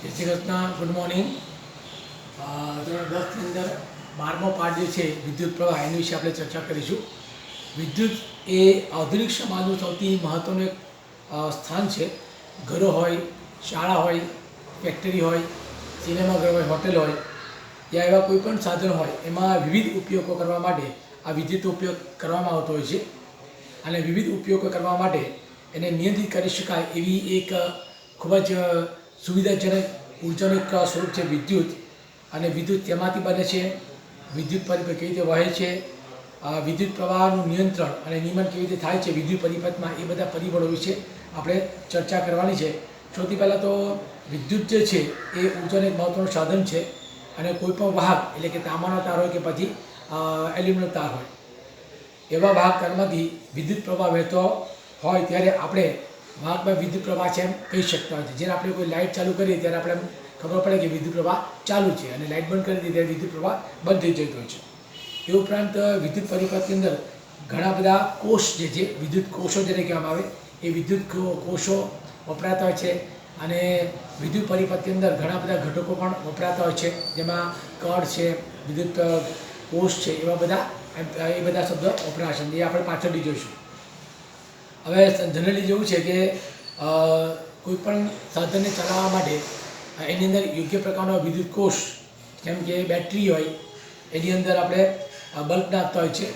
જય Shri Krishna. Good morning. ધોરણ 10ની અંદર 12મો પાઠ જે છે વિદ્યુત પ્રવાહ એની વિશે આપણે ચર્ચા કરીશું. વિદ્યુત એ આધુનિક સમાજનું સૌથી મહત્ત્વનું એક સ્થાન છે. ઘરો હોય, શાળા હોય, ફેક્ટરી હોય, સિનેમાઘર હોય, હોટેલ હોય, યા એવા કોઈ પણ સાધન હોય એમાં વિવિધ ઉપયોગો કરવા માટે આ વિદ્યુત ઉપયોગ કરવામાં આવતો હોય છે. અને વિવિધ ઉપયોગો કરવા માટે એને નિયંત્રિત કરી શકાય એવી એક ખૂબ જ સુવિધાજનક ઉર્જાનું એક સ્વરૂપ છે વિદ્યુત. અને વિદ્યુત તેમાંથી બને છે. વિદ્યુત પરિપથ કેવી રીતે વહે છે, વિદ્યુત પ્રવાહનું નિયંત્રણ અને નિયમન કેવી રીતે થાય છે વિદ્યુત પરિપથમાં, એ બધા પરિબળો વિશે આપણે ચર્ચા કરવાની છે. સૌથી પહેલાં તો વિદ્યુત જે છે એ ઉર્જાનું એક મહત્ત્વનું સાધન છે. અને કોઈપણ વાહક એટલે કે તાંબાનો તાર હોય કે પછી એલ્યુમિનિયમનો તાર હોય, એવા વાહક તારમાંથી વિદ્યુત પ્રવાહ વહેતો હોય ત્યારે આપણે વાહકમાં વિદ્યુત પ્રવાહ છે એમ કહી શકતા હોય છે. જ્યારે આપણે કોઈ લાઇટ ચાલુ કરીએ ત્યારે આપણે ખબર પડે કે વિદ્યુત પ્રવાહ ચાલુ છે, અને લાઇટ બંધ કરી દઈએ ત્યારે વિદ્યુત પ્રવાહ બંધ થઈ જતો હોય છે. એ ઉપરાંત વિદ્યુત પરિપથની અંદર ઘણા બધા કોષ જે છે, વિદ્યુત કોષો જેને કહેવામાં આવે, એ વિદ્યુત કોષો વપરાતા હોય છે. અને વિદ્યુત પરિપથની અંદર ઘણા બધા ઘટકો પણ વપરાતા હોય છે, જેમાં કળ છે, વિદ્યુત કોષ છે, એ બધા શબ્દો વપરાશે. એ આપણે પાછળથી જોઈશું. હવે જનરલી જેવું છે કે કોઈપણ સાધનને ચલાવવા માટે એની અંદર યોગ્ય પ્રકારનો વિદ્યુત કોષ, જેમ કે બેટરી હોય, એની અંદર આપણે બલ્બ નાખતા હોય છે.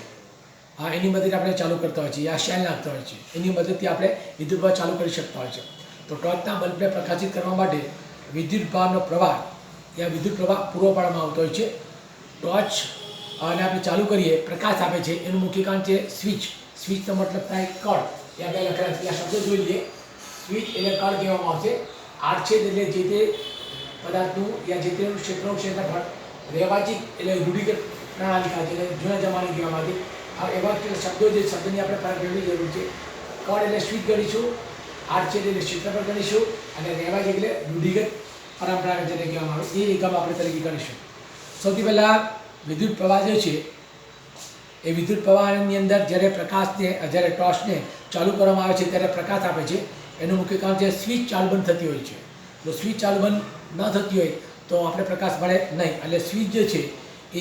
એની મદદથી આપણે ચાલુ કરતા હોય છે, યા શેલ નાખતા હોય છે. એની મદદથી આપણે વિદ્યુત પ્રવાહ ચાલુ કરી શકતા હોય છે. તો ટોર્ચના બલ્બને પ્રકાશિત કરવા માટે વિદ્યુત ભારનો પ્રવાહ યા વિદ્યુત પ્રવાહ પૂરો પાડવામાં આવતો હોય છે. ટોર્ચ અને આપણે ચાલુ કરીએ, પ્રકાશ આપે છે, એનું મુખ્ય કારણ છે સ્વિચ. સ્વિચનો મતલબ થાય કળ. ત્યાં બે લખેલા છે, આ શબ્દો જોઈ લઈએ. સ્વિચ એટલે કળ કહેવામાં આવશે. આડછેદ એટલે જે તે પદાર્થનું યા જે તે ક્ષેત્રનું ક્ષેત્રફળ. રેવાચિક એટલે રૂઢિગત પ્રણાલિકા છે, એટલે જૂના જમાને કહેવામાં આવતી. આ એવા શબ્દો જે શબ્દની આપણે ફરક કરવાની જરૂર છે. કળ એટલે સ્વિચ ગણીશું, આડછેદ એટલે ક્ષેત્રફળ ગણીશું, અને રેવાચિક એટલે રૂઢિગત પરંપરાગત જેને કહેવામાં આવે એ એકમ આપણે તરીકે ગણીશું. સૌથી પહેલાં વિદ્યુત પ્રવાહ જે છે એ વિદ્યુત પ્રવાહની અંદર જ્યારે ટોર્ચને ચાલુ કરવામાં આવે છે ત્યારે પ્રકાશ આપે છે. એનું મુખ્ય કારણ છે સ્વિચ ચાલુ બંધ થતી હોય છે. જો સ્વિચ ચાલુ બંધ ન થતી હોય તો આપણે પ્રકાશ મળે નહીં. એટલે સ્વિચ જે છે એ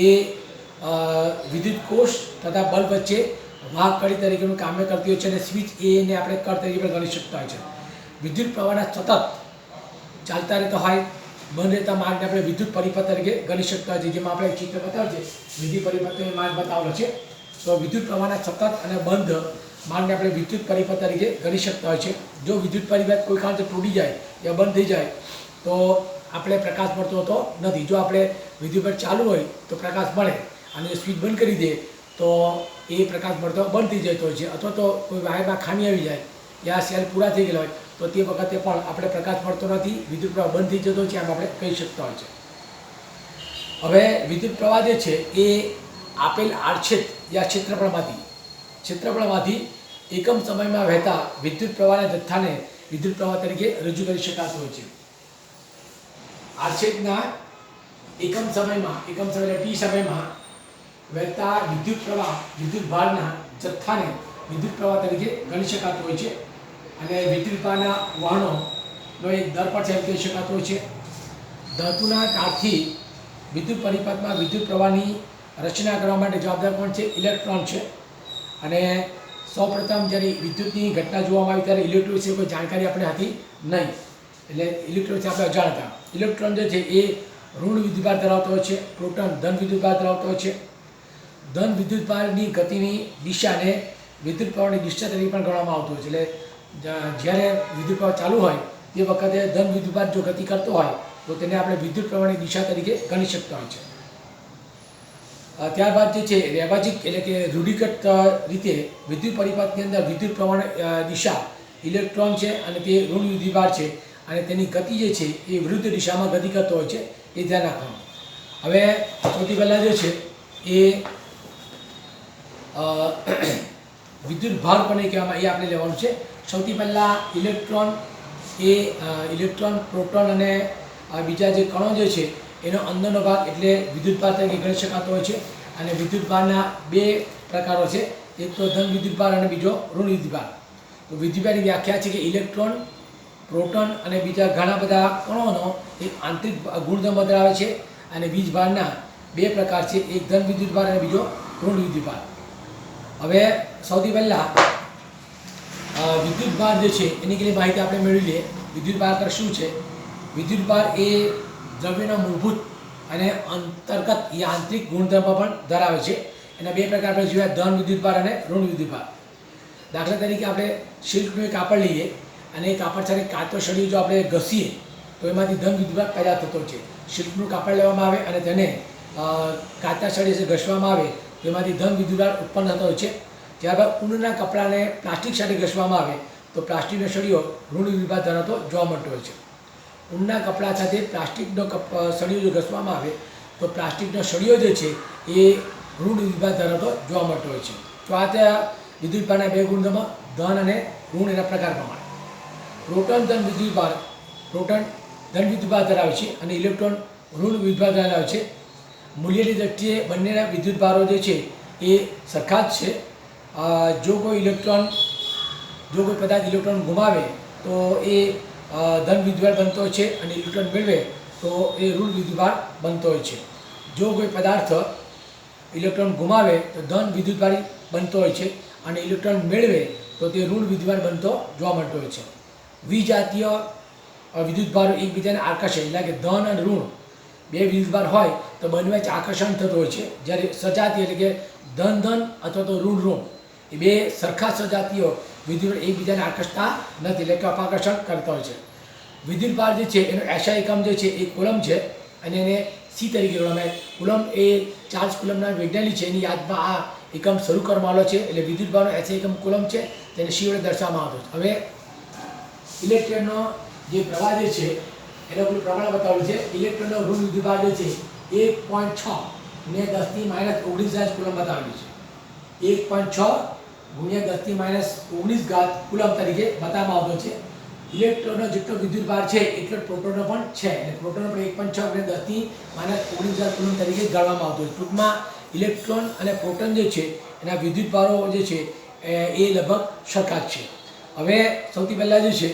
વિદ્યુત કોષ તથા બલ્બ વચ્ચે વાહક કડી તરીકેનું કામ કરતી હોય છે. અને સ્વિચ એને આપણે કળ તરીકે પણ ગણી શકતા હોય છે. વિદ્યુત પ્રવાહના સતત ચાલતા રહેતા હોય, બંધ રહેતા માર્ગને આપણે વિદ્યુત પરિપથ તરીકે ગણી શકતા હોય છે. જેમાં આપણે ચિત્ર બતાવ્યું છે, વિદ્યુત પરિપથનો માર્ગ બતાવેલો છે. તો વિદ્યુત પ્રવાહના સતત અને બંધ માર્ગને આપણે વિદ્યુત પરિપથ તરીકે ગણી શકતા હોય છે. જો વિદ્યુત પરિપથ કોઈ કારણથી તૂટી જાય યા બંધ થઈ જાય તો આપણે પ્રકાશ મળતો હોતો નથી. જો આપણે વિદ્યુત પર ચાલુ હોય તો પ્રકાશ મળે, અને સ્વિચ બંધ કરી દે તો એ પ્રકાશ મળતો બંધ થઈ જતો હોય છે. અથવા તો કોઈ વાયરમાં ખામી આવી જાય યા સેલ પૂરા થઈ ગયેલા હોય તો તે વખતે પણ આપણે પ્રકાશ મળતો નથી, વિદ્યુત પ્રવાહ બંધ થઈ જતો છે, એમ આપણે કહી શકતા હોય છે. હવે વિદ્યુત પ્રવાહ જે છે એ આપેલ આડછેદ યા ક્ષેત્રફળમાંથી એકમ સમયમાં વહેતા વિદ્યુત પ્રવાહના જથ્થાને વિદ્યુત પ્રવાહ તરીકે રજૂ કરી શકાતું હોય છે. આડછેદના એકમ સમય એટલે ટી સમયમાં વહેતા વિદ્યુત પ્રવાહ વિદ્યુત ભારના જથ્થાને વિદ્યુત પ્રવાહ તરીકે ગણી શકાતું હોય છે. અને વિદ્યુત પ્રવાહના વહનોનો એક દર પણ છે એમ કહી શકાતો હોય છે. ધાતુના તારથી વિદ્યુત પરિપથમાં વિદ્યુત પ્રવાહની રચના કરવા માટે જવાબદાર કોણ છે? ઇલેક્ટ્રોન છે. અને સૌપ્રથમ જ્યારે વિદ્યુતની ઘટના જોવામાં આવી ત્યારે ઇલેક્ટ્રોન વિશે કોઈ જાણકારી આપણે હતી નહીં, એટલે ઇલેક્ટ્રોનથી આપણે અજાણ હતા. ઇલેક્ટ્રોન જે છે એ ઋણ વિદ્યુતભાર ધરાવતો હોય છે, પ્રોટોન ધન વિદ્યુતભાર ધરાવતો હોય છે. ધન વિદ્યુતભારની ગતિની દિશાને વિદ્યુત પ્રવાહની દિશા તરીકે પણ ગણવામાં આવતું હોય છે. એટલે જ્યારે વિદ્યુત પ્રવાહ ચાલુ હોય તે વખતે ધન વિદ્યુતભાર જો ગતિ કરતો હોય તો તેને આપણે વિદ્યુત પ્રવાહની દિશા તરીકે ગણી શકતા હોય છે. ત્યારબાદ જે છે રેવાચિક એટલે કે રૂઢિગત રીતે વિદ્યુત પરિપથની અંદર વિદ્યુત પ્રવાહ દિશા ઇલેક્ટ્રોન છે, અને તે ઋણ વિદ્યુતભાર છે, અને તેની ગતિ જે છે એ વિરુદ્ધ દિશામાં ગતિ કરતો હોય છે, એ ધ્યાન રાખવાનું. હવે સૌથી પહેલાં જે છે એ વિદ્યુત ભાર કોને કહેવામાં એ આપણે લેવાનું છે. સૌથી પહેલાં ઇલેક્ટ્રોન, પ્રોટોન અને બીજા જે કણો જે છે એનો અંદરનો ભાગ એટલે વિદ્યુતભાર તરીકે ગણી શકાતો હોય છે. અને વિદ્યુતભારના બે પ્રકારો છે, એક તો ધન વિદ્યુતભાર અને બીજો ઋણ વિદ્યુતભાર. તો વિદ્યુતભારની વ્યાખ્યા છે કે ઇલેક્ટ્રોન પ્રોટોન અને બીજા ઘણા બધા કણોનો એક આંતરિક ગુણધર્મ ધરાવે છે. અને વીજભારના બે પ્રકાર છે, એક ધન વિદ્યુતભાર અને બીજો ઋણ વિદ્યુતભાર. હવે સૌથી પહેલાં વિદ્યુતભાર જે છે એની કેટલી માહિતી આપણે મેળવી લઈએ. વિદ્યુતભાર શું છે? વિદ્યુતભાર એ દ્રવ્યનો મૂળભૂત અને અંતર્ગત યાંત્રિક ગુણધર્મ પણ ધરાવે છે. એના બે પ્રકાર આપણે જોયા, ધન વિદ્યુતભાર અને ઋણ વિદ્યુતભાર. દાખલા તરીકે આપણે સિલ્કનું એક કાપડ લઈએ અને એ કાપડ સાથે કાચો સળિયો જો આપણે ઘસીએ તો એમાંથી ધન વિદ્યુતભાર પેદા થતો છે. સિલ્કનું કાપડ લેવામાં આવે અને તેને કાચા સળિયે ઘસવામાં આવે તો એમાંથી ધન વિદ્યુતભાર ઉત્પન્ન થતો હોય છે. ત્યારબાદ ઊનના કપડાને પ્લાસ્ટિક સાથે ઘસવામાં આવે તો પ્લાસ્ટિકનો સળિયો ઋણ વિદ્યુતભાર ધરાવતો જોવા મળતો હોય છે. ઊનના કપડા સાથે પ્લાસ્ટિકનો સળિયો જો ઘસવામાં આવે તો પ્લાસ્ટિકનો સળિયો જે છે એ ઋણ વિદ્યુતભાર ધરાવતો જોવા મળતો હોય છે. તો આ ત્યાં વિદ્યુતભારના બે ગુણધર્મ, ધન અને ઋણ એના પ્રકાર પ્રમાણે. પ્રોટોન ધન વિદ્યુતભાર, પ્રોટોન ધન વિદ્યુતભાર ધરાવે છે અને ઇલેક્ટ્રોન ઋણ વિદ્યુતભાર ધરાવે છે. મૂલ્યની દ્રષ્ટિએ બંનેના વિદ્યુતભારો જે છે એ સરખા જ છે. જો કોઈ પદાર્થ ઇલેક્ટ્રોન ગુમાવે તો એ ધન વિદ્યુતભાર બનતો હોય છે અને ઇલેક્ટ્રોન મેળવે તો એ ઋણ વિદ્યુતભાર બનતો હોય છે. જો કોઈ પદાર્થ ઇલેક્ટ્રોન ગુમાવે તો ધન વિદ્યુતભાર બનતો હોય છે અને ઇલેક્ટ્રોન મેળવે તો તે ઋણ વિદ્યુતભાર બનતો જોવા મળતો હોય છે. વિજાતીય વિદ્યુતભારો એકબીજાને આકર્ષે, એટલે કે ધન અને ઋણ બે વિદ્યુતભાર હોય તો બંને વચ્ચે આકર્ષણ થતું હોય છે. જ્યારે સજાતીય એટલે કે ધન ધન અથવા તો ઋણ ઋણ એ બે સરખા સજાતીય વિદ્યુતભાર એકબીજાને આકર્ષતા નથી, એટલે કે અપાકર્ષણ કરતા હોય છે. વિદ્યુતભાર જે છે એનો એસઆઈ એકમ જે છે એ કુલમ છે અને એને સી તરીકે ઓળખાય. કુલમ એ ચાર્લ્સ કુલમના વૈજ્ઞાનિક છે, એની યાદમાં આ એકમ શરૂ કરવામાં આવેલો છે. એટલે વિદ્યુતભારનો એસઆઈ એકમ કુલમ છે, તેને સી વડે દર્શાવવામાં આવતો છે. હવે ઇલેક્ટ્રોનનો જે પ્રવાહ જે છે એનો પેલું પ્રમાણ બતાવેલું છે. ઇલેક્ટ્રોનનો ઋણ વિદ્યુતભાર જે છે 1.6 × 10⁻19 કુલમ બતાવેલું છે. 1.6 × 10⁻19 કુલમ તરીકે બતાવવામાં આવતો છે. ઇલેક્ટ્રોનનો જેટલો વિદ્યુતભાર છે એટલો પ્રોટોનનો પણ છે, એટલે પ્રોટોનનો પણ 1.6 × 10⁻19 કુલમ તરીકે ગણવામાં આવતો છે. ટૂંકમાં ઇલેક્ટ્રોન અને પ્રોટોન જે છે એના વિદ્યુતભારો જે છે એ લગભગ સરખા જ છે. હવે સૌથી પહેલાં જે છે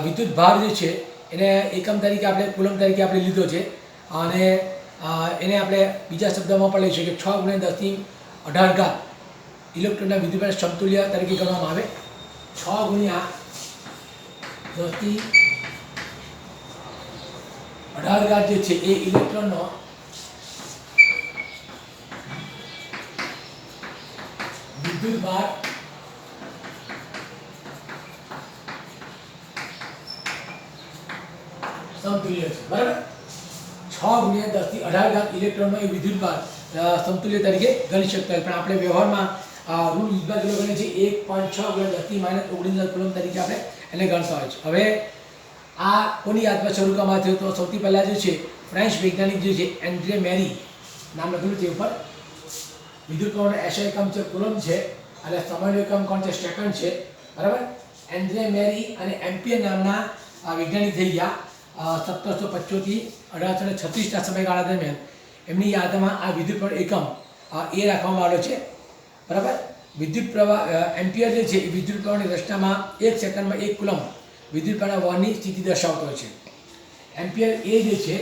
વિદ્યુતભાર જે છે એને એકમ તરીકે આપણે કુલમ તરીકે આપણે લીધો છે અને એને આપણે બીજા શબ્દમાં પણ લઈ શકીએ. 6 × 10⁻18 ઇલેક્ટ્રોનના વિદ્યુતભાર સમતુલ્ય તરીકે ગણવામાં આવે. 6 × 10⁻18 જે છે એ ઇલેક્ટ્રોનનો વિદ્યુતભાર સમતુલ્ય છે, બરાબર. 6 × 10⁻18 ઇલેક્ટ્રોનનો એ વિદ્યુતભાર સમતુલ્ય તરીકે ગણી શકતા હોય, પણ આપણે વ્યવહારમાં ઋણ વિદ્યુતભાર કેટલો ગણીએ છીએ 1.6 × 10⁻19 કુલમ તરીકે આપણે એને ગણતા હોય છે. હવે આ કોની યાદમાં શરૂ કરવામાં થયું? તો સૌથી પહેલાં જે છે ફ્રેન્ચ વૈજ્ઞાનિક જે છે એન્ડ્રે મેરી નામ લખેલું છે ઉપર. વિદ્યુતભારનો એસઆઈ એકમ છે કુલમ છે અને સમયનો એકમ કોણ છે? સેકન્ડ છે, બરાબર. એન્ડ્રે મેરી અને એમ્પિયર નામના વૈજ્ઞાનિક થઈ ગયા 1775 થી 1836ના સમયગાળા દરમિયાન. એમની યાદમાં આ વિદ્યુત એકમ એ રાખવામાં આવ્યો છે, બરાબર. વિદ્યુત પ્રવાહ એમ્પિયર જે છે એ વિદ્યુત પ્રવાહની રચનામાં 1 સેકન્ડમાં 1 કુલમ વિદ્યુત પ્રવાહના વહનની સ્થિતિ દર્શાવતો હોય છે. એમ્પિયર એ જે છે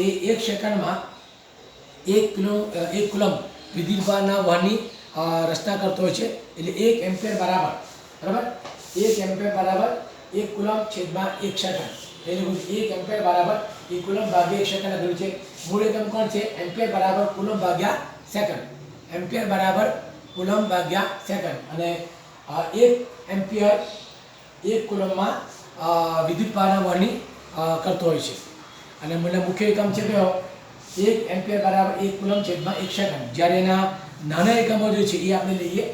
એ 1 સેકન્ડમાં 1 કુલમ વિદ્યુત પ્રવાહના વહનની રચના કરતો હોય છે. એટલે 1 એમ્પિયર બરાબર, બરાબર, 1 એમ્પિયર બરાબર 1 કુલમ છેદમાં 1 સેકન્ડ. એટલે 1 એમ્પિયર બરાબર 1 કુલમ ભાગ્યા 1 સેકન્ડ લખેલું છે. મૂળ એકમ કોણ છે? એમ્પિયર બરાબર કુલમ ભાગ્યા સેકન્ડ. એમ્પિયર બરાબર કુલમ ભાગ્યા સેકન્ડ. અને 1 એમ્પિયર 1 કુલમમાં વિદ્યુતભારના વહનની કરતો હોય છે. અને મને મુખ્ય એકમ છે કયો? 1 એમ્પિયર બરાબર 1 કુલમ છેદમાં 1 સેકન્ડ. જ્યારે એના નાના એકમો જે છે એ આપણે લઈએ.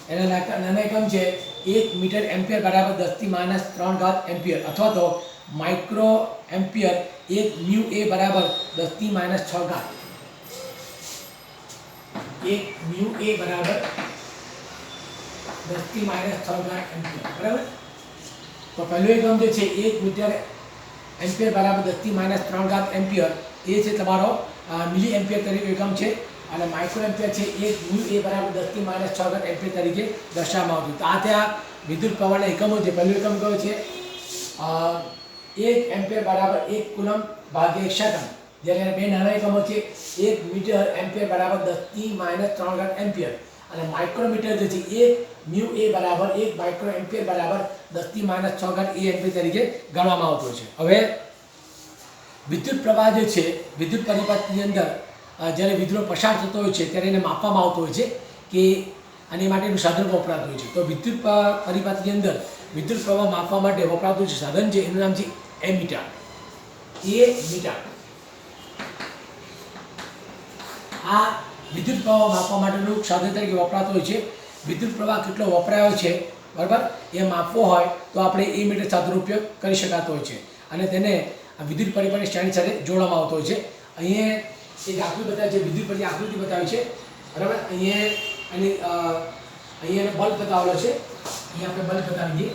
એના નાના એકમ છે 1 મીટર એમ્પિયર બરાબર 10⁻³ એમ્પિયર અથવા તો માઇક્રો એમ્પિયર 1 મ્યુ એ બરાબર 10⁻6. 1 મ્યુ એ બરાબર 10⁻6 એમ્પિયર, બરાબર. તો પહેલો એકમ જે છે 1 મીટર એમ્પિયર બરાબર 10⁻³ એમ્પિયર એ છે તમારો મિલી એમ્પિયર તરીકે એકમ છે અને માઇક્રો એમ્પિયર છે એ મ્યુ એ બરાબર 10⁻⁶ એમ્પિયર તરીકે દર્શાવવામાં આવતું. તો આ ત્યાં વિદ્યુત પ્રવાહના એકમો છે. પહેલું એકમ કયો છે? 1 એમ્પિયર બરાબર 1 કુલમ ભાગ્યા 1 સેકન્ડ. જ્યારે બે નાના એકમો છે 1 મીટર એમ્પિયર બરાબર 10⁻³ એમ્પિયર અને માઇક્રોમીટર જે છે 1 મ્યુ એ બરાબર 1 માઇક્રો એમ્પિયર બરાબર 10⁻⁶ એ એમ્પિયર તરીકે ગણવામાં આવતો છે. હવે વિદ્યુત પ્રવાહ જે છે વિદ્યુત પરિપથની અંદર જ્યારે વીજળો પસાર થતો હોય છે ત્યારે એને માપવામાં આવતો હોય છે કે આની માટેનું સાધન વપરાતું હોય છે. તો વિદ્યુત પરિપથની અંદર વિદ્યુત પ્રવાહ માપવા માટે વપરાતું જે સાધન છે એનું નામ છે એમીટર. મીટર આ વિદ્યુત પ્રવાહ માપવા માટેનું સાધન તરીકે વપરાતું હોય છે. વિદ્યુત પ્રવાહ કેટલો વપરાયો છે બરાબર એ માપવો હોય તો આપણે એ મીટર સાધનનો ઉપયોગ કરી શકાતો હોય છે અને તેને વિદ્યુત પરિપથની શ્રેણી સાથે જોડવામાં આવતો હોય છે. અહીંયા એક આકૃતિ બતાવી છે, વિદ્યુત પરિપથની આકૃતિ બતાવી છે બરાબર. અહીંયા બલ્બ બતાવેલો છે. અહીંયા આપણે બલ્બ બતાવી દઈએ.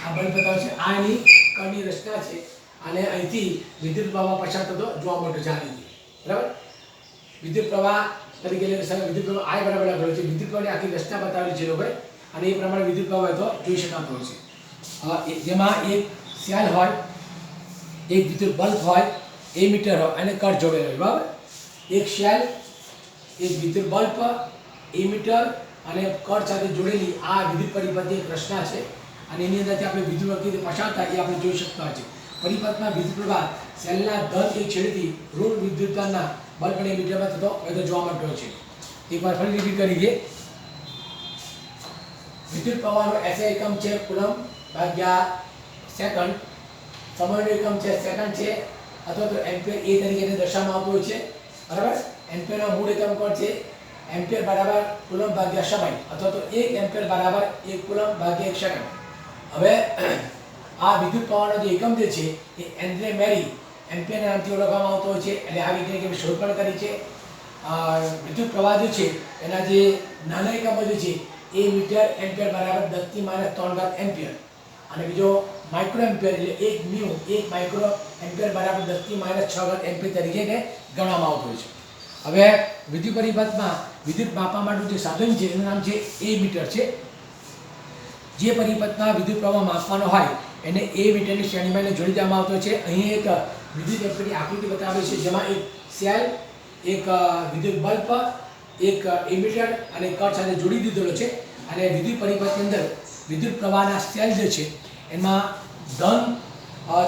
આ બલ્બ બતાવે છે. આ એની કણની રચના છે અને અહીંથી વિદ્યુત પ્રવાહ પસાર થતો જોવા મળતો છે. બરાબર. વિદ્યુત પ્રવાહ તરીકે વિદ્યુત પ્રવાહ I બરાબર લખેલો છે. વિદ્યુત પ્રવાહની આખી રચના બતાવેલી છે લોકોએ અને એ પ્રમાણે વિદ્યુત પ્રવાહ તો જોઈ શકાતો હોય છે. જેમાં એક સેલ હોય, એક વિદ્યુત બલ્બ હોય, એમીટર હોય અને કટ જોડેલો હોય. બરાબર. એક સેલ, એક વિદ્યુત બલ્બ, એમીટર અને કટ સાથે જોડેલી આ વિદ્યુત પરિપથની એક રચના છે અને એની અંદરથી આપણે વિદ્યુત કેવી રીતે પસાર થાય એ આપણે જોઈ શકતા હોય છે. પરિપથમાં વિદ્યુત પ્રવાહ સેલના ધન એક છેડેથી ઋણ વિદ્યુતના બલ્બ અને એમીટરમાં થતો જોવા મળતો હોય છે. એકવાર ફરી રિપીટ કરી દઈએ. વિદ્યુત પ્રવાહનો SI એકમ છે કુલમ ભાગ્યા સેકન્ડ. સમયનો એકમ છે સેકન્ડ છે અથવા તો એમ્પિયર એ તરીકે દર્શાવવામાં આવતું હોય છે. બરાબર. એમ્પિયરનો મૂળ એકમ કોણ છે? એમ્પિયર બરાબર કુલમ ભાગ્યા સમય અથવા તો 1 એમ્પિયર બરાબર 1 કુલમ ભાગ્યા 1 સેકન્ડ. હવે આ વિદ્યુત પ્રવાહનો જે એકમ જે છે એ એન્ડ્રે મેરી એમ્પિયરના નામથી ઓળખવામાં આવતો હોય છે. એટલે આ વૈજ્ઞાનિકે શોધ પણ કરી છે. વિદ્યુત પ્રવાહ જે છે એના જે નાના એકમો જે છે એ મીટર એમ્પિયર બરાબર 10⁻³ એમ્પિયર અને બીજો માઇક્રો એમ્પિયર એટલે 1 મ્યુ 1 માઇક્રો એમ્પિયર બરાબર 10⁻⁶ એમ્પિયર તરીકે ગણવામાં આવતો હોય છે. હવે વિદ્યુત પરિપથમાં વિદ્યુત માપવા માટેનું જે સાધન છે એનું નામ છે એ મીટર છે. જે પરિપથમાં વિદ્યુત પ્રવાહ માપવાનો હોય એને એ મીટરની શ્રેણીમાં એને જોડી દેવામાં આવતો છે. અહીં એક વિદ્યુત એમ્પિયરની આકૃતિ બતાવેલી છે જેમાં એક સેલ, એક વિદ્યુત બલ્બ, એક એમીટર અને કટ સાથે જોડી દીધેલો છે અને વિદ્યુત પરિપથની અંદર વિદ્યુત પ્રવાહના સેલ જે છે એમાં ધન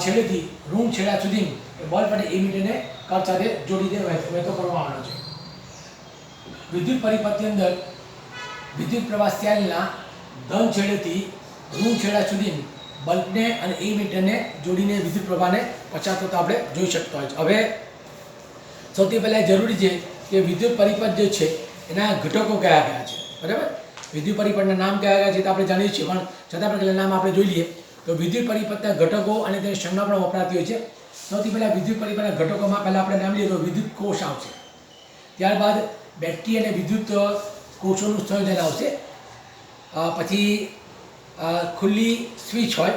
છેડેથી ઋણ છેડા સુધી બલ્બ અને એમીટરને કટ સાથે જોડીને વહેતો કરવામાં આવેલો છે. વિદ્યુત પરિપથની અંદર વિદ્યુત પ્રવાહ સેલના ધન છેડેથી ઋણ છેડા સુધી બલ્બને અને એમીટરને જોડીને વિદ્યુત પ્રવાહને પસાર થતો આપણે જોઈ શકતા હોય છે. હવે સૌથી પહેલાં જરૂરી છે કે વિદ્યુત પરિપથ જે છે એના ઘટકો કયા કયા છે. બરાબર. વિદ્યુત પરિપથના નામ કયા કયા છે તો આપણે જાણીએ છીએ પણ છતાં પણ નામ આપણે જોઈ લઈએ. તો વિદ્યુત પરિપથના ઘટકો અને તેની સંજ્ઞા પણ વપરાતી હોય છે. સૌથી પહેલાં વિદ્યુત પરિપથના ઘટકોમાં પહેલાં આપણે નામ લઈએ તો વિદ્યુત કોષ આવશે. ત્યારબાદ બેટરી અને વિદ્યુત કોષોનું સંયોજન આવશે. પછી ખુલ્લી સ્વિચ હોય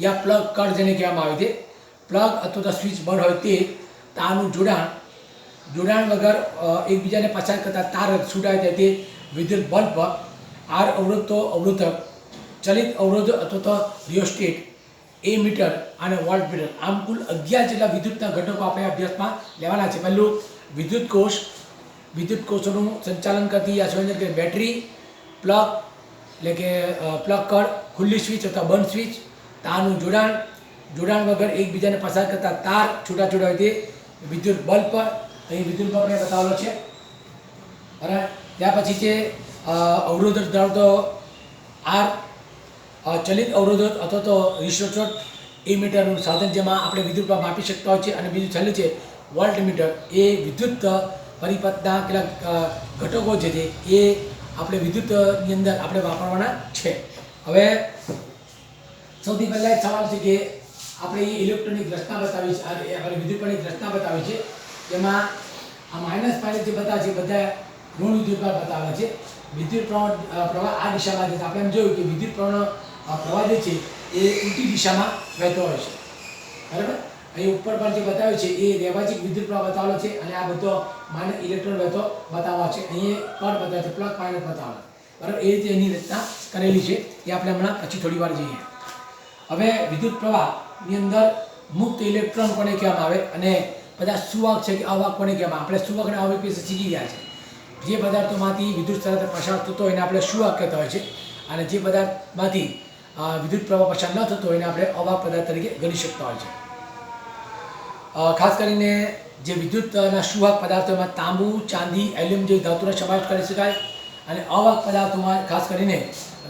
યા પ્લગ કળ જેને કહેવામાં આવે છે. પ્લગ અથવા તો સ્વિચ બળ હોય તે તારનું જોડાણ વગર એકબીજાને પસાર કરતા તાર છૂટાય થાય તે વિદ્યુત બલ્બ, આર અવરોધ તો અવરોધક, ચલિત અવરોધ અથવા તો રિયોસ્ટેટ, એમીટર અને વોલ્ટમીટર. આમ કુલ 11 જેટલા વિદ્યુતના ઘટકો આપણે અભ્યાસમાં લેવાના છે. પહેલું વિદ્યુત કોષ. વિદ્યુત કોષોનું સંચાલન કરતી આ સંયોજન કે બેટરી, પ્લગ એટલે કે પ્લગ કળ, ખુલ્લી સ્વિચ અથવા બંધ સ્વિચ, તારનું જોડાણ વગર એકબીજાને પસાર કરતા તાર છૂટા હોય તે વિદ્યુત બલ્બ. અહીં વિદ્યુત બલ્બને બતાવેલો છે. બરાબર. ત્યાર પછી છે અવરોધક ધરાવતો આર, ચલિત અવરોધક અથવા તો રિસોર્ટ એમીટરનું સાધન જેમાં આપણે વિદ્યુત પ્રવાહ માપી શકતા હોય છે. અને બીજું છેલ્લું છે વોલ્ટમીટર. એ વિદ્યુત પરિપથના કેટલાક ઘટકો જે છે એ આપણે વિદ્યુતની અંદર આપણે વાપરવાના છે. હવે સૌથી પહેલાં એક સવાલ છે કે આપણે એ ઇલેક્ટ્રોનિક રચના બતાવી છે, આપણે વિદ્યુત પરિપથની રચના બતાવી છે. જેમાં આ માઇનસ જે બતાવે છે બધા ઋણ વિદ્યુત બતાવેલા છે. વિદ્યુત પ્રવાહ આ દિશામાં છે. આપણે એમ જોયું કે વિદ્યુત પ્રવાહ જે છે એ ઉલટી દિશામાં વહેતો હોય છે. બરાબર. અહીં ઉપર પર જે બતાવ્યું છે એ રેવાચિક વિદ્યુત પ્રવાહ બતાવેલો છે અને આ બધો માઇનસ ઇલેક્ટ્રોન વહેતો બતાવવા છે. અહીં કટ બતાવે છે, પ્લસ માઇનસ બતાવેલો. બરાબર, એ રીતે એની રચના કરેલી છે. એ આપણે હમણાં પછી થોડી વાર જોઈએ. હવે વિદ્યુત પ્રવાહની અંદર મુક્ત ઇલેક્ટ્રોન કોને કહેવામાં આવે અને બધા સુવાહક છે કે અવાહક કોને કહેવામાં આવે? આપણે સુવાહક અને અવાહક વિશે શીખી ગયા છે. જે પદાર્થોમાંથી વિદ્યુત સરળતા પસાર થતો હોય એને આપણે સુવાહક કહેતા હોય છે અને જે પદાર્થમાંથી વિદ્યુત પ્રવાહ પસાર ન થતો હોય એને આપણે અવાહક પદાર્થ તરીકે ગણી શકતા હોય છે. ખાસ કરીને જે વિદ્યુતના સુવાહક પદાર્થોમાં તાંબુ, ચાંદી, એલ્યુમિનિયમ જેવી ધાતુનો સમાવેશ કરી શકાય અને અવાહક પદાર્થોમાં ખાસ કરીને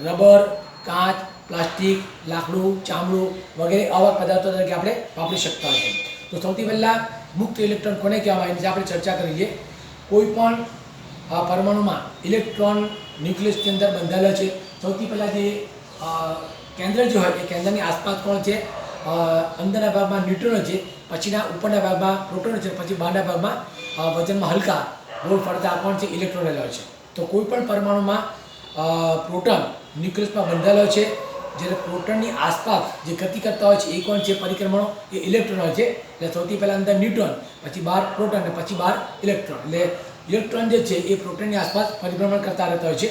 રબર, કાચ, પ્લાસ્ટિક, લાકડું, ચામડું વગેરે અવાહક પદાર્થો તરીકે આપણે વાપરી શકતા હોય છે. તો સૌથી પહેલાં મુક્ત ઇલેક્ટ્રોન કોને કહેવામાં આવે એની આપણે ચર્ચા કરીએ. કોઈ પણ પરમાણુમાં ઇલેક્ટ્રોન ન્યુક્લિયસની અંદર બંધાયેલો છે. સૌથી પહેલાં જે કેન્દ્ર જે હોય એ કેન્દ્રની આસપાસ કોણ છે? અંદરના ભાગમાં ન્યુટ્રોનો છે, પછીના ઉપરના ભાગમાં પ્રોટોનો છે, પછી બહારના ભાગમાં વજનમાં હલકા ગોળ ફરતા કોણ છે? ઇલેક્ટ્રોન રહેલો છે. તો કોઈ પણ પરમાણુમાં પ્રોટોન ન્યુક્લિયસમાં બંધાયેલો છે. જ્યારે પ્રોટોનની આસપાસ જે ગતિ કરતા હોય છે એ કોણ છે? પરિક્રમણો, એ ઇલેક્ટ્રોન હોય છે. એટલે સૌથી પહેલાં અંદર ન્યુટ્રોન, પછી બહાર પ્રોટોન અને પછી બહાર ઇલેક્ટ્રોન. એટલે ઇલેક્ટ્રોન જે છે એ પ્રોટોનની આસપાસ પરિભ્રમણ કરતા રહેતા હોય છે.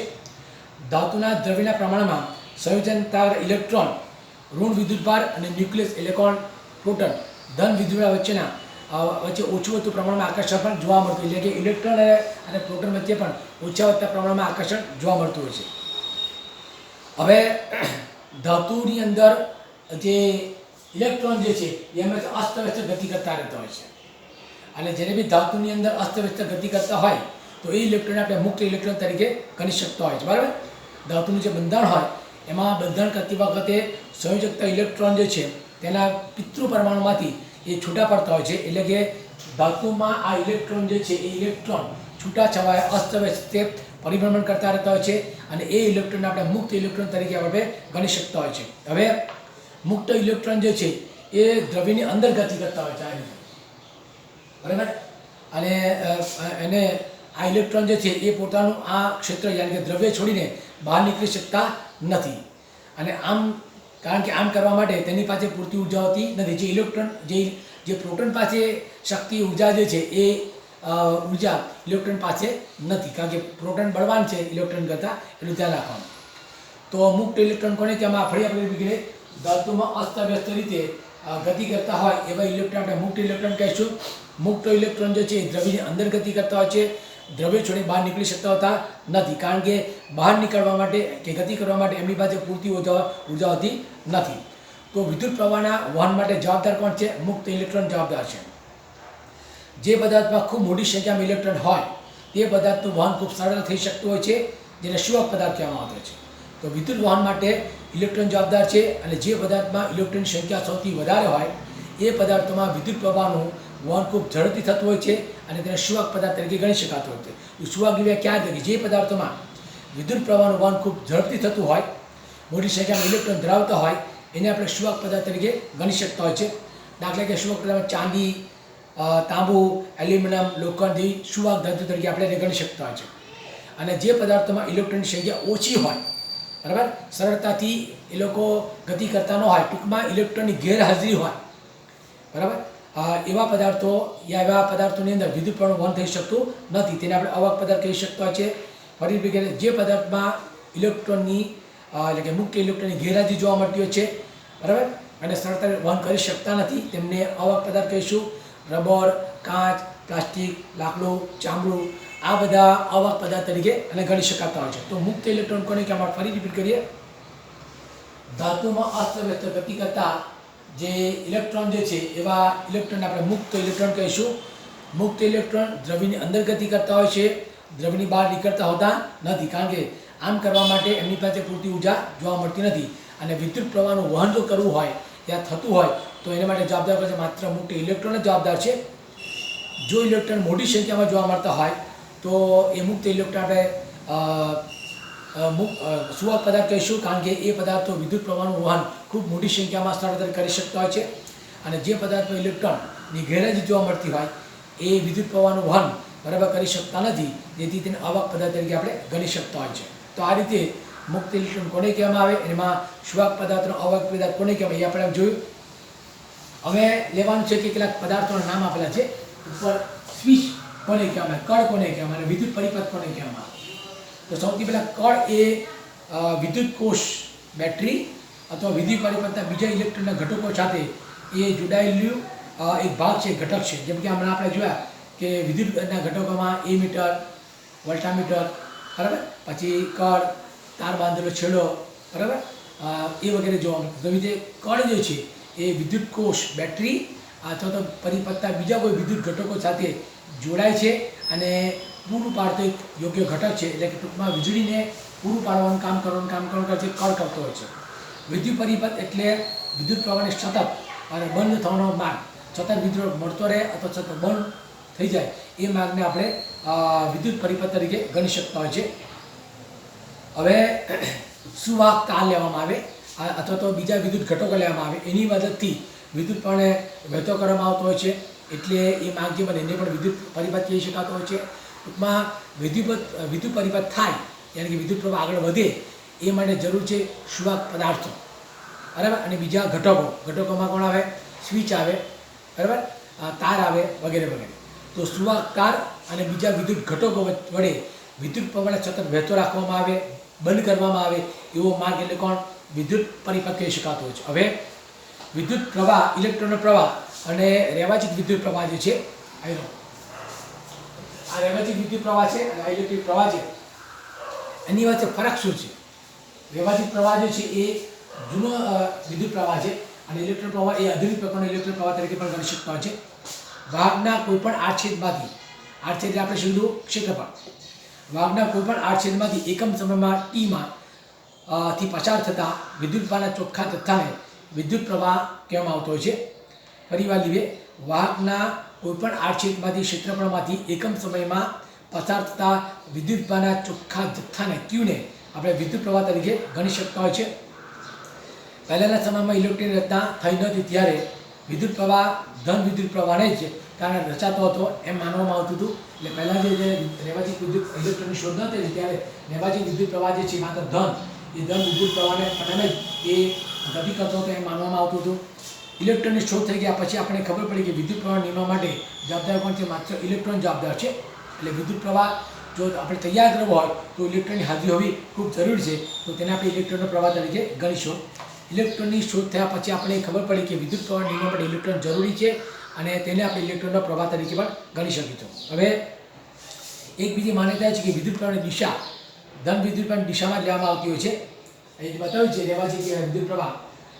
ધાતુના દ્રવ્યના પ્રમાણમાં સંયોજનતા ઇલેક્ટ્રોન ઋણ વિદ્યુતભાર અને ન્યુક્લિયસ ઇલેક્ટ્રોન પ્રોટોન ધન વિદ્યુતભાર વચ્ચે ઓછું વધતું પ્રમાણમાં આકર્ષણ પણ જોવા મળતું. એટલે કે ઇલેક્ટ્રોન અને પ્રોટોન વચ્ચે પણ ઓછા વધતા પ્રમાણમાં આકર્ષણ જોવા મળતું હોય છે. હવે ધાતુની અંદર જે ઇલેક્ટ્રોન જે છે એ હંમેશા અસ્તવ્યસ્ત ગતિ કરતા રહેતા હોય છે અને જ્યારે બી ધાતુની અંદર અસ્તવ્યસ્ત ગતિ કરતા હોય તો એ ઇલેક્ટ્રોન આપણે મુક્ત ઇલેક્ટ્રોન તરીકે ગણી શકતા હોય છે. બરાબર, ધાતુનું જે બંધારણ હોય એમાં બંધારણ કરતી વખતે સંયોજકતા ઇલેક્ટ્રોન જે છે તેના પિતૃ પરમાણુમાંથી એ છૂટા પડતા હોય છે. એટલે કે ધાતુમાં આ ઇલેક્ટ્રોન જે છે એ ઇલેક્ટ્રોન છૂટાછવાયા અસ્તવ્યસ્ત પરિભ્રમણ કરતા રહેતા હોય છે અને એ ઇલેક્ટ્રોનને આપણે મુક્ત ઇલેક્ટ્રોન તરીકે આપણે ગણી શકતા હોય છે. હવે મુક્ત ઇલેક્ટ્રોન જે છે એ દ્રવ્યની અંદર ગતિ કરતા હોય છે આ રીતે. બરાબર, અને એને આ ઇલેક્ટ્રોન જે છે એ પોતાનું આ ક્ષેત્ર યાની કે દ્રવ્ય છોડીને બહાર નીકળી શકતા નથી અને આમ કારણ કે આમ કરવા માટે તેની પાસે પૂરતી ઉર્જા હોતી નથી. જે ઇલેક્ટ્રોન જે પ્રોટોન પાસે શક્તિ ઉર્જા જે છે એ ઉર્જા ઇલેક્ટ્રોન પાસે નથી, કારણ કે પ્રોટોન બળવાન છે ઇલેક્ટ્રોન કરતાં, એટલું ધ્યાન રાખવાનું. તો મુક્ત ઇલેક્ટ્રોન કોને કહેવામાં? ફરી આપણે વિગતે ધાતુમાં અસ્તવ્યસ્ત રીતે ગતિ કરતા હોય એવા ઇલેક્ટ્રોન આપણે મુક્ત ઇલેક્ટ્રોન કહીશું. મુક્ત ઇલેક્ટ્રોન જે છે એ દ્રવ્યની અંદર ગતિ કરતા હોય છે, દ્રવ્ય છોડી બહાર નીકળી શકતા હોતા નથી, કારણ કે બહાર નીકળવા માટે કે ગતિ કરવા માટે એમની પાસે પૂરતી ઉર્જા હોતી નથી. તો વિદ્યુત પ્રવાહના વહન માટે જવાબદાર કોણ છે? મુક્ત ઇલેક્ટ્રોન જવાબદાર છે. જે પદાર્થમાં ખૂબ મોટી સંખ્યામાં ઇલેક્ટ્રોન હોય તે પદાર્થનું વહન ખૂબ સરળ થઈ શકતું હોય છે, જેને સુવાહક પદાર્થ કહેવામાં આવે છે. તો વિદ્યુત વહન માટે ઇલેક્ટ્રોન જવાબદાર છે અને જે પદાર્થમાં ઇલેક્ટ્રોનની સંખ્યા સૌથી વધારે હોય એ પદાર્થોમાં વિદ્યુત પ્રવાહનું વહન ખૂબ ઝડપથી થતું હોય છે અને તેને સુવાહક પદાર્થ તરીકે ગણી શકાતું હોય છે. સુવાહક વ્યાખ્યા ક્યાં તરીકે? જે પદાર્થોમાં વિદ્યુત પ્રવાહનું વહન ખૂબ ઝડપથી થતું હોય, મોટી સંખ્યામાં ઇલેક્ટ્રોન ધરાવતા હોય એને આપણે સુવાહક પદાર્થ તરીકે ગણી શકતા હોય છે. દાખલા કે સુવાહક પદાર્થમાં ચાંદી, તાંબુ, એલ્યુમિનિયમ, લોખંડ જેવી સુવાહક ધાતુ તરીકે આપણે એને ગણી શકતા હોય છે. અને જે પદાર્થોમાં ઇલેક્ટ્રોનની સંખ્યા ઓછી હોય, બરાબર, સરળતાથી એ લોકો ગતિ કરતા ન હોય, ટૂંકમાં ઇલેક્ટ્રોનની ગેરહાજરી હોય, બરાબર, એવા પદાર્થો યા એવા પદાર્થોની અંદર વિદ્યુત પ્રવાહનું વહન થઈ શકતું નથી, તેને આપણે અવાહક પદાર્થ કહી શકતા હોય છે. ફરી વગેરે જે પદાર્થમાં ઇલેક્ટ્રોનની એટલે કે મુક્ત ઇલેક્ટ્રોનની ગેરહાજરી જોવા મળતી હોય છે, બરાબર, અને સરળતાથી વહન કરી શકતા નથી તેમને અવાહક પદાર્થ કહીશું. રબર, કાચ, પ્લાસ્ટિક, લાકડું, ચામડું આ બધા અવાહક પદાર્થ તરીકે અને ગણી શકાતા હોય છે. તો મુક્ત ઇલેક્ટ્રોન કોને કહેવામાં? ફરી રિપીટ કરીએ. ધાતુમાં અસ્તવ્યસ્ત ગતિ કરતા જે ઇલેક્ટ્રોન જે છે એવા ઇલેક્ટ્રોનને આપણે મુક્ત ઇલેક્ટ્રોન કહીશું. મુક્ત ઇલેક્ટ્રોન દ્રવ્યની અંદર ગતિ કરતા હોય છે, દ્રવ્યની બહાર નીકળતા હોતા નથી, કારણ કે આમ કરવા માટે એમની પાસે પૂરતી ઉર્જા જોવા મળતી નથી અને વિદ્યુત પ્રવાહનું વહન જો કરવું હોય ત્યાં થતું હોય તો એને માટે જવાબદાર છે માત્ર મુક્ત ઇલેક્ટ્રોન જ જવાબદાર છે. જો ઇલેક્ટ્રોન મોટી સંખ્યામાં જોવા મળતા હોય તો એ મુક્ત ઇલેક્ટ્રોન આપણે સુવાહક પદાર્થ કહીશું, કારણ કે એ પદાર્થો વિદ્યુત પ્રવાહનું વહન ખૂબ મોટી સંખ્યામાં સ્થળાંતર કરી શકતા હોય છે. અને જે પદાર્થમાં ઇલેક્ટ્રોનની ગેરહાજરી જોવા મળતી હોય એ વિદ્યુત પ્રવાહનું વહન બરાબર કરી શકતા નથી, જેથી તેને અવાહક પદાર્થ તરીકે આપણે ગણી શકતા હોય છે. તો આ રીતે મુક્ત ઇલેક્ટ્રોન કોને કહેવામાં આવે, એમાં સુવાહક પદાર્થનો અવાહક પદાર્થ કોને કહેવાય એ આપણે જોયું. હવે લેવાનું છે કે કેટલાક પદાર્થોના નામ આપેલા છે. ઉપર સ્વિચ કોને કહેવામાં આવે, કળ કોને કહેવામાં આવે, વિદ્યુત પરિપથ કોને કહેવામાં આવે. તો સૌથી પહેલાં કળ એ વિદ્યુત કોષ, બેટરી અથવા વિદ્યુત પરિપથના બીજા ઇલેક્ટ્રોનના ઘટકો સાથે એ જોડાયેલું એક ભાગ છે, ઘટક છે. જેમ કે હમણાં આપણે જોયા કે વિદ્યુતના ઘટકોમાં એમીટર, વોલ્ટામીટર, બરાબર, પછી કળ, તાર બાંધેલો છેડો, બરાબર, એ વગેરે જોવા મળે. તો રીતે કળ જે છે એ વિદ્યુત કોષ, બેટરી અથવા તો પરિપથના બીજા કોઈ વિદ્યુત ઘટકો સાથે જોડાય છે અને પૂરું પાડતો એક યોગ્ય ઘટક છે. એટલે કે ટૂંકમાં વીજળીને પૂરું પાડવાનું કામ કરવાનું છે કળ કરતો હોય છે. વિદ્યુત પરિપથ એટલે વિદ્યુત પ્રવાહને સતત અને બંધ થવાનો માર્ગ, સતત વિદ્યુત મળતો રહે અથવા સતત બંધ થઈ જાય એ માર્ગને આપણે વિદ્યુત પરિપથ તરીકે ગણી શકતા હોય છે. હવે સુવાહક તાર લેવામાં આવે અથવા તો બીજા વિદ્યુત ઘટકો લેવામાં આવે, એની મદદથી વિદ્યુત પ્રવાહને વહેતો કરવામાં આવતો હોય છે. એટલે એ માર્ગ જે બને એને પણ વિદ્યુત પરિપથ કહી શકાતો હોય છે. ટૂંકમાં વિદ્યુત પરિપથ થાય યાની કે વિદ્યુત પ્રવાહ આગળ વધે એ માટે જરૂર છે સુવાહક પદાર્થો, બરાબર, અને બીજા ઘટકોમાં કોણ આવે, સ્વિચ આવે, બરાબર, તાર આવે વગેરે વગેરે. તો સુવાહક તાર અને બીજા વિદ્યુત ઘટકો વડે વિદ્યુત પ્રવાહને સતત વહેતો રાખવામાં આવે, બંધ કરવામાં આવે એવો માર્ગ એટલે કોણ, વિદ્યુત પરિપથ કહી શકાતો હોય છે. હવે વિદ્યુત પ્રવાહ, ઇલેક્ટ્રોનનો પ્રવાહ અને રેવાચિક વિદ્યુત પ્રવાહ જે છે, આ રેવાચિક વિદ્યુત પ્રવાહ છે અને આ ઇલેક્ટ્રિક પ્રવાહ છે, એની વચ્ચે ફરક શું છે? રેવાચિક પ્રવાહ જે છે એ જૂનો વિદ્યુત પ્રવાહ છે અને ઇલેક્ટ્રોન પ્રવાહ એ આધુનિક પ્રકારનો ઇલેક્ટ્રિક પ્રવાહ તરીકે પણ ગણી શકતા હોય છે. વાહકના કોઈપણ આડછેદમાંથી, આડછેદ એટલે આપણે શોધ્યું ક્ષેત્રફળ, વાહકના કોઈપણ આડછેદમાંથી એકમ સમયમાં ટીમાં થી પસાર થતા વિદ્યુતભારના ચોખ્ખા જથ્થાને વિદ્યુત પ્રવાહ કહેવામાં આવતો હોય છે. ફરીવાર લીધે, વાહકના કોઈપણ આડછેદમાંથી ક્ષેત્રફળમાંથી એકમ સમયમાં પસાર થતા વિદ્યુતભારના ચોખ્ખા જથ્થાને ક્યુને આપણે વિદ્યુત પ્રવાહ તરીકે ગણી શકતા હોય છે. પહેલાંના સમયમાં ઇલેક્ટ્રોનની રચના થઈ નહોતી ત્યારે વિદ્યુત પ્રવાહ ધન વિદ્યુત પ્રવાહને જ કારણે રચાતો હતો એમ માનવામાં આવતું હતું. એટલે પહેલાં જે રેવાચિક વિદ્યુત ઇલેક્ટ્રોનની શોધ નહોતી ત્યારે રેવાચિક વિદ્યુત પ્રવાહ જે છે માત્ર ધન વિદ્યુત પ્રવાહને પરિણામે જ એ ગતિ કરતો હતો એમ માનવામાં આવતું હતું. ઇલેક્ટ્રોનની શોધ થઈ ગયા પછી આપણે ખબર પડી કે વિદ્યુત પ્રવાહ નિર્માણ માટે જવાબદાર કોણ છે? માત્ર ઇલેક્ટ્રોન જવાબદાર છે. એટલે વિદ્યુત પ્રવાહ જો આપણે તૈયાર કરવો હોય તો ઇલેક્ટ્રોનની હાજરી હોવી ખૂબ જરૂરી છે. તો તેને આપણે ઇલેક્ટ્રોનનો પ્રવાહ તરીકે ગણીશું. ઇલેક્ટ્રોનની શોધ થયા પછી આપણે ખબર પડી કે વિદ્યુત પ્રવાહ નિર્માણ માટે ઇલેક્ટ્રોન જરૂરી છે અને તેને આપણે ઇલેક્ટ્રોનનો પ્રવાહ તરીકે પણ ગણી શકીશું. હવે એક બીજી માન્યતા છે કે વિદ્યુત પ્રવાહની દિશા ધન વિદ્યુત પ્રવાહની દિશામાં જ લેવામાં આવતી હોય છે. અહીં બતાવ્યું છે રેવાચિક વિદ્યુત પ્રવાહ,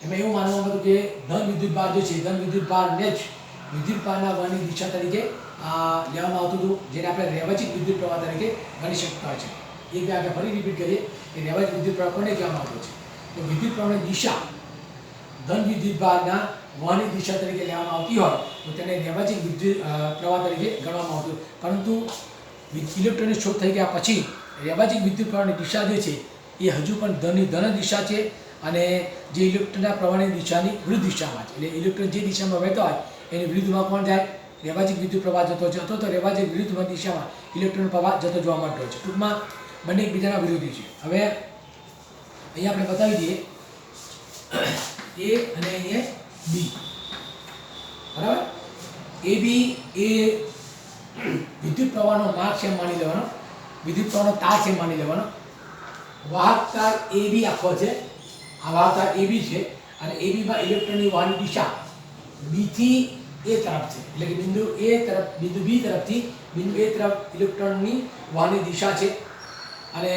એમાં એવું માનવામાં હતું કે ધન વિદ્યુત ભાર જે છે, ધન વિદ્યુત ભારને જ વિદ્યુત ભારના વળની દિશા તરીકે લેવામાં આવતું હતું, જેને આપણે રેવાચિક વિદ્યુત પ્રવાહ તરીકે ગણી શકતા હોય છે. એ બે આપણે ફરી રિપીટ કરીએ કે રેવાચિક વિદ્યુત પ્રવાહ કોને કહેવામાં આવતો છે? તો વિદ્યુત પ્રવાહની દિશા ધન વિદ્યુત ભારના વહનની દિશા તરીકે લેવામાં આવતી હોય તો તેને રેવાચિક વિદ્યુત પ્રવાહ તરીકે ગણવામાં આવતું. પરંતુ ઇલેક્ટ્રોનની શોધ થઈ ગયા પછી રેવાચિક વિદ્યુત પ્રવાહની દિશા જે છે એ હજુ પણ ધન દિશા છે અને જે ઇલેક્ટ્રોનના પ્રવાહની દિશાની વિરુદ્ધ દિશામાં છે. એટલે ઇલેક્ટ્રોન જે દિશામાં વહેતો હોય એની વિરુદ્ધમાં કોણ જાય? રેવાચિક વિદ્યુત પ્રવાહ જતો છે અથવા તો રેવાચિક વિરુદ્ધ દિશામાં ઇલેક્ટ્રોન પ્રવાહ જતો જોવા મળતો હોય છે. ટૂંકમાં બંને એકબીજાના વિરોધી છે. હવે અહીંયા આપણે બતાવી દઈએ એ અને અહીંયા બી, બરાબર. એ બી એ વિદ્યુત પ્રવાહનો માર્ગ છે માની લેવાનો, વિદ્યુત પ્રવાહનો તાર છે માની લેવાનો. વાહક તાર એ બી આખો છે, આ વાહક તાર એ બી છે અને એ બીમાં ઇલેક્ટ્રોનની વહનની દિશા બીથી એ તરફ છે. એટલે કે બિંદુ બી તરફથી બિંદુ એ તરફ ઇલેક્ટ્રોનની વહનની દિશા છે અને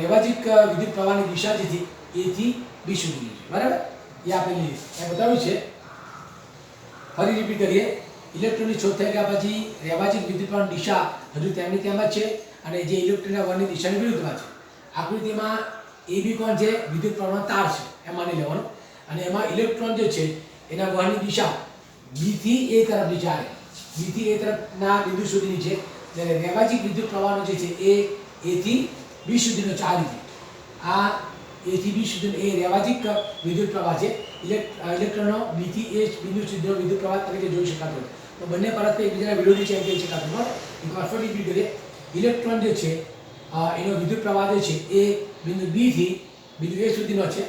રેવાચિક વિદ્યુત પ્રવાહની દિશા જે છે એથી બી સુધી છે, બરાબર. એ આપણે બતાવ્યું છે. ફરી રિપીટ કરીએ, ઇલેક્ટ્રોનની શોધ થઈ ગયા પછી રેવાચિક વિદ્યુત પ્રવાહની દિશા હજુ તેમની તેમ જ છે અને જે ઇલેક્ટ્રોનના વહનની દિશાની વિરુદ્ધમાં છે. આકૃતિમાં એ બી કોણ છે? વિદ્યુત પ્રવાહનો તાર છે એમ માની લેવાનું અને એમાં ઇલેક્ટ્રોન જે છે એના વહનની દિશા બીથી એ તરફની ચાલે, બીથી એ તરફના બિંદુ સુધીની છે. જ્યારે રેવાચિક વિદ્યુત પ્રવાહનો જે છે એ એથી બી સુધીનો ચાલી છે. આ એથી બી સુધીનો એ રેવાચિક વિદ્યુત પ્રવાહ છે. ઇલેક્ટ્રોનનો બીથી એ બિંદુ સુધીનો વિદ્યુત પ્રવાહ તરીકે જોઈ શકાતો હોય. તો બંને પરસ્પર એકબીજાના વિરોધી છે એમ કહી શકાતું હોય. એકવાર ફરી રિપીટ કરીએ, ઇલેક્ટ્રોન જે છે એનો વિદ્યુત પ્રવાહ જે છે એ બિંદુ બીથી બિંદુ એ સુધીનો છે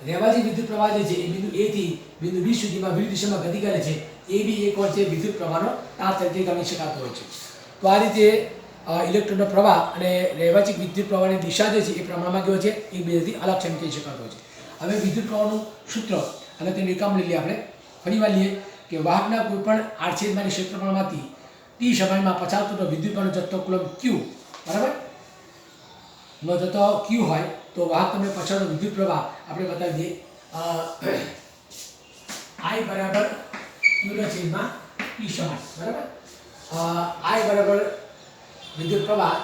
રહેવાથી વિદ્યુત પ્રવાહ જે છે એ બિંદુ A થી બિંદુ B સુધીમાં વિરુદ્ધ દિશામાં ગતિ કરે છે એ બી એક હોય છે વિદ્યુત પ્રવાહનો તાર તરીકે ગણી શકાતો હોય છે. તો આ રીતે ઇલેક્ટ્રોનનો પ્રવાહ અને રહેવાચિક વિદ્યુત પ્રવાહની દિશા જે છે એ પ્રમાણમાં કેવો છે એકબીજાથી અલગ છે એમ કહી શકાતો હોય છે. હવે વિદ્યુત પ્રવાહનું સૂત્ર અને તેનું એકમ લઈ લઈએ આપણે. ફરી વાર લઈએ કે વાહકના કોઈપણ આડછેદમાની ક્ષેત્રફળમાંથી t સમયમાં પસાર થતો વિદ્યુતનો જથ્થો કુલમ q બરાબર નો જથ્થો q હોય તો વાહક તમને પસારનો વિદ્યુત પ્રવાહ આપણે બતાવી દઈએ I બરાબર q ના છેદમાં t સમાન બરાબર. I બરાબર વિદ્યુત પ્રવાહ,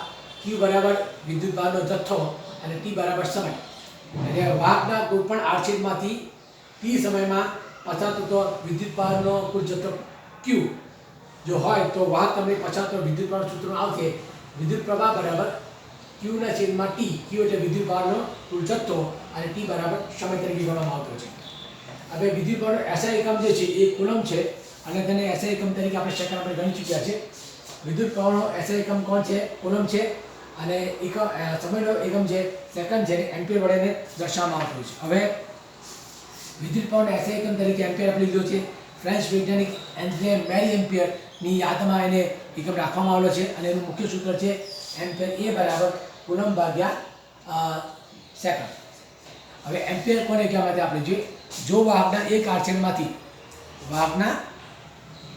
q બરાબર વિદ્યુત ભારનો જથ્થો અને t બરાબર સમય. એટલે વાહકના કોઈપણ આડછેદમાંથી t સમયમાં પસાર થતો વિદ્યુત ભારનો કુલ જથ્થો q જો હોય તો વાહક તમને પસાર થતો વિદ્યુત પ્રવાહ સૂત્ર આવશે વિદ્યુત પ્રવાહ બરાબર q ના છેદમાં t. q એટલે વિદ્યુત ભારનો કુલ જથ્થો અને t બરાબર સમય તરીકે ગણવામાં આવતો છે. હવે વિદ્યુત પ્રવાહનો SI એકમ જે છે એ કુલમ છે અને તેને SI એકમ તરીકે આપણે સેકન્ડ આપણે ગણી ચૂક્યા છે. વિદ્યુત પ્રવાહનો SI એકમ કોણ છે? કુલમ છે અને સમયનો એકમ છે સેકન્ડ છે અને એમ્પિયર વડે દર્શાવવામાં આવતું છે. હવે વિદ્યુત પ્રવાહનો SI એકમ તરીકે એમ્પિયર આપણે લીધો છે. ફ્રેન્ચ વૈજ્ઞાનિક એન્ડ્રે મેરી એમ્પિયરની યાદમાં એને એકમ રાખવામાં આવેલો છે અને એનું મુખ્ય સૂત્ર છે એમ્પિયર A બરાબર કુલમ ભાગ્યા સેકન્ડ. હવે એમ્પિયર કોને કહેવા માટે આપણે જોઈએ જો વાહકના એક આડછેદમાંથી વાહકના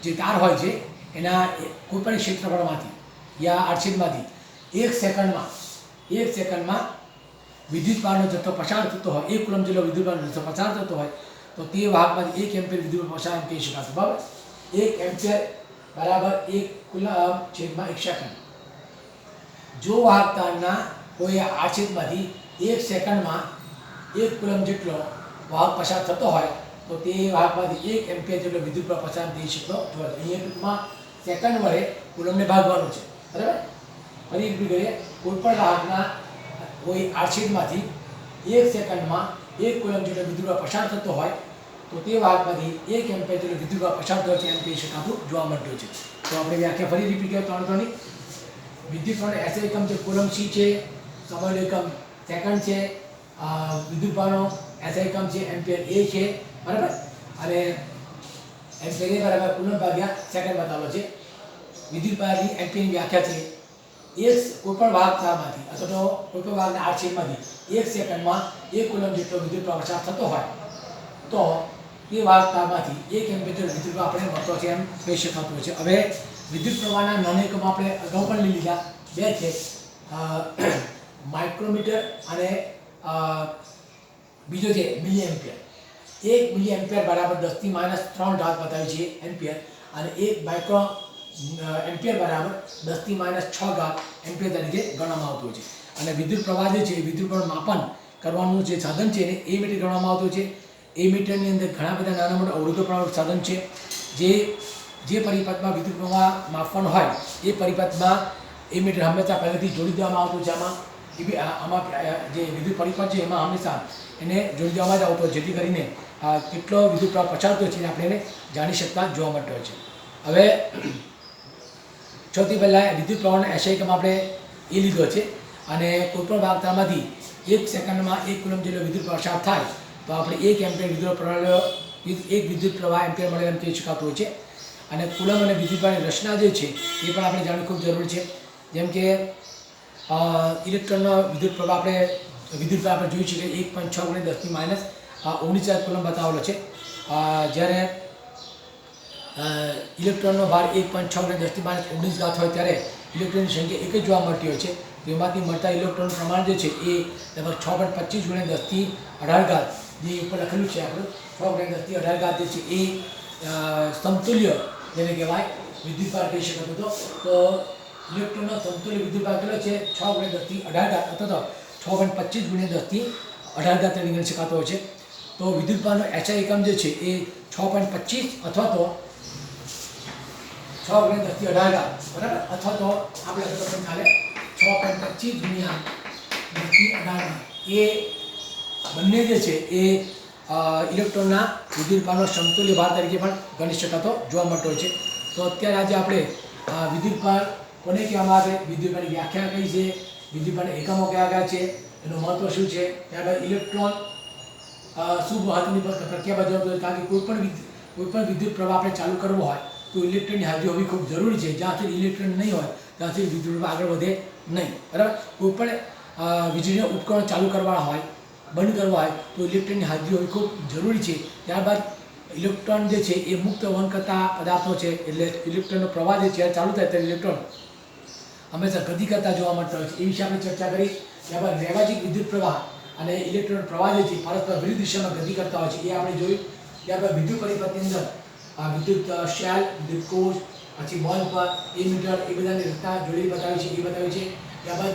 જે તાર હોય છે એના કોઈપણ ક્ષેત્રફળમાંથી યા આડછેદમાંથી એક સેકન્ડમાં વિદ્યુત ભારનો જથ્થો પસાર થતો હોય 1 કુલમ જેટલો વિદ્યુત ભારનો જથ્થો પસાર થતો હોય તો તે વાહકમાંથી 1 એમ્પિયર વિદ્યુત પસાર એમ કહી શકાશે બરાબર. 1 એમ્પિયર બરાબર 1 કુલમ છેદમાં 1 સેકન્ડ. જો વાહક તારના કોઈ આડછેદમાંથી 1 સેકન્ડમાં 1 કુલમ જેટલો વાહક પસાર થતો હોય તો તે વાહકમાંથી 1 એમ્પિયર જેટલો વિદ્યુત પ્રવાહ પસાર થઈ શકતો હોય. અહીંયા ટૂંકમાં સેકન્ડ વડે કુલમને ભાગવાનું છે બરાબર. ફરી રિપીટ કરીએ કોઈપણ વાહકના કોઈ આડછેદમાંથી 1 સેકન્ડમાં 1 કુલમ જેટલો વિદ્યુત પ્રવાહ પસાર થતો હોય તો તે વાહકમાંથી 1 એમ્પિયર જેટલો વિદ્યુત પ્રવાહ પસાર થયો છે એમ કહી શકાતું જોવા મળતું છે. તો આપણે વ્યાખ્યા ફરી રિપીટ કરીએ ત્રણની. વિદ્યુત પ્રવાહનો SI એકમ છે કુલમ c છે, સમયનો એકમ સેકન્ડ છે, વિદ્યુત પ્રવાહનો SI એકમ છે એમ્પિયર A છે બરાબર અને એમ્પિયર A બરાબર કુલમ ભાગ્યા સેકન્ડ બતાવેલો છે. વિદ્યુત પ્રવાહની એમ્પિયરની વ્યાખ્યા છે કોઈપણ વાહક તારમાંથી અથવા તો કોઈપણ વાહકના આડછેદમાંથી 1 સેકન્ડમાં 1 કુલમ જેટલો વિદ્યુત પ્રવાહ પસાર થતો હોય તો તે વાહક તારમાંથી 1 એમ્પિયર જેટલો વિદ્યુત પ્રવાહ આપણે મળતો છે એમ કહી શકાતું હોય છે. હવે વિદ્યુત પ્રવાહના નાના એકમ આપણે અગાઉ પણ લઈ લીધા બે છે માઇક્રોમીટર અને બીજો છે મિલી એમ્પિયર. 1 મિલી એમ્પિયર બરાબર 10⁻³ બતાવી છે એમ્પિયર અને 1 માઇક્રો એમ્પિયર બરાબર 10⁻⁶ એમ્પિયર તરીકે ગણવામાં આવતું હોય છે. અને વિદ્યુત પ્રવાહ જે છે વિદ્યુત પ્રવાહ માપન કરવાનું જે સાધન છે એને એ મીટર ગણવામાં આવતું છે. એ મીટરની અંદર ઘણા બધા નાના મોટા અવરોધો પણ સાધન છે જે પરિપથમાં વિદ્યુત પ્રવાહ માપવાનો હોય એ પરિપથમાં એ મીટર હંમેશા પહેલેથી જોડી દેવામાં આવતું છે. આમાં જે વિદ્યુત પરિપથ છે એમાં હંમેશા એને જોડી દેવામાં જ આવતો હોય જેથી કરીને કેટલો વિદ્યુત પ્રવાહ પસાર થયો છે એને આપણે એને જાણી શકતા જોવા મળતો હોય છે. હવે સૌથી પહેલાં વિદ્યુત પ્રવાહનો SI એકમ આપણે એ લીધો છે અને કોઈપણ વાહકતામાંથી 1 સેકન્ડમાં 1 કુલમ જેટલો વિદ્યુત પસાર થાય તો આપણે 1 એમ્પિયર વિદ્યુત પ્રવાહ એમ્પિયર મળે એમ કહી શકાતું હોય છે. અને કુલમ અને વિદ્યુત પ્રવાહની રચના જે છે એ પણ આપણે જાણવી ખૂબ જરૂરી છે. જેમ કે ઇલેક્ટ્રોનનો વિદ્યુત પ્રવાહ આપણે જોઈ છીએ કે 1.6 × 10⁻⁹ કુલમ બતાવેલો છે. જ્યારે ઇલેક્ટ્રોનનો ભાર 1.6 × 10⁻⁹ હોય ત્યારે ઇલેક્ટ્રોનની સંખ્યા એક જ જોવા મળતી હોય છે. તેમાંથી મળતા ઇલેક્ટ્રોનનું પ્રમાણ જે છે એ લગભગ 6.25 × 10⁻18 જે ઉપર લખેલું છે આપણું 6 × 10⁻18 જે છે એ સમતુલ્ય જેને કહેવાય વિદ્યુતભાર કહી શકાતો હતો. તો ઇલેક્ટ્રોનનો સમતુલ્ય વિદ્યુતભાર કેટલો છે 6 × 10⁻18 અથવા તો 6.25 × 10⁻18 તરીકે ગણી શકાતો હોય છે. તો વિદ્યુતભારનો SI એકમ જે છે એ 6.25 અથવા તો 6 × 10⁻18 બરાબર અથવા તો આપણે પણ ચાલે 6.25 × 10⁻18 એ બંને જે છે એ ઇલેક્ટ્રોનના વિદ્યુતભારનો સમતુલ્ય ભાર તરીકે પણ ગણી શકાતો જોવા મળતો હોય છે. તો અત્યારે આજે આપણે વિદ્યુતભાર કોને કહેવામાં આવે, વિદ્યુતભારની વ્યાખ્યા કઈ છે, વિદ્યુતભારના એકમો કયા કયા છે, એનું મહત્વ શું છે, ત્યારબાદ ઇલેક્ટ્રોન શું મહત્વની પ્રક્રિયા ભજવતો હોય, કારણ કે કોઈ પણ વિદ્યુત પ્રવાહ આપણે ચાલુ કરવો હોય તો ઇલેક્ટ્રોનની હાજરી હોવી ખૂબ જરૂરી છે. જ્યાં સુધી ઇલેક્ટ્રોન નહીં હોય ત્યાં સુધી વિદ્યુત પ્રવાહ આગળ વધે નહીં. બરાબર. કોઈ પણ વીજળીના ઉપકરણ ચાલુ કરવા હોય, બંધ કરવા હોય તો ઇલેક્ટ્રોનની હાજરી હોવી ખૂબ જરૂરી છે. ત્યારબાદ ઇલેક્ટ્રોન જે છે એ મુક્ત વહન કરતા પદાર્થો છે, એટલે ઇલેક્ટ્રોનનો પ્રવાહ જે છે ચાલુ થાય ત્યારે ઇલેક્ટ્રોન હંમેશા ગતિ કરતા જોવા મળતા હોય છે. એ વિશે આપણે ચર્ચા કરી. ત્યારબાદ વ્યવહારિક વિદ્યુત પ્રવાહ અને ઇલેક્ટ્રોન પ્રવાહ જે છે પરસ્પર વિરુદ્ધ દિશામાં ગતિ કરતા હોય છે, એ આપણે જોયું. ત્યારબાદ વિદ્યુત પરિપથની અંદર વિદ્યુત શેલ, વિદ્યુત કોષ, પછી બલ્બ, એમીટર, એ બધાની રચના જોડેલી બતાવી છે, એ બતાવી છે. ત્યારબાદ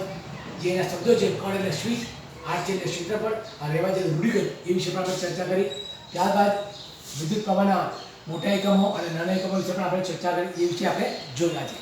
જે એના શબ્દો છે, કણ એટલે સ્વિચ, આર છે એટલે ક્ષેત્રફળ, અને રહેવા છે રૂઢિગત, એ વિશે પણ આપણે ચર્ચા કરી. ત્યારબાદ વિદ્યુત પ્રવાહના મોટા એકમો અને નાના એકમો વિશે પણ આપણે ચર્ચા કરી, એ વિશે આપણે જોયા છે.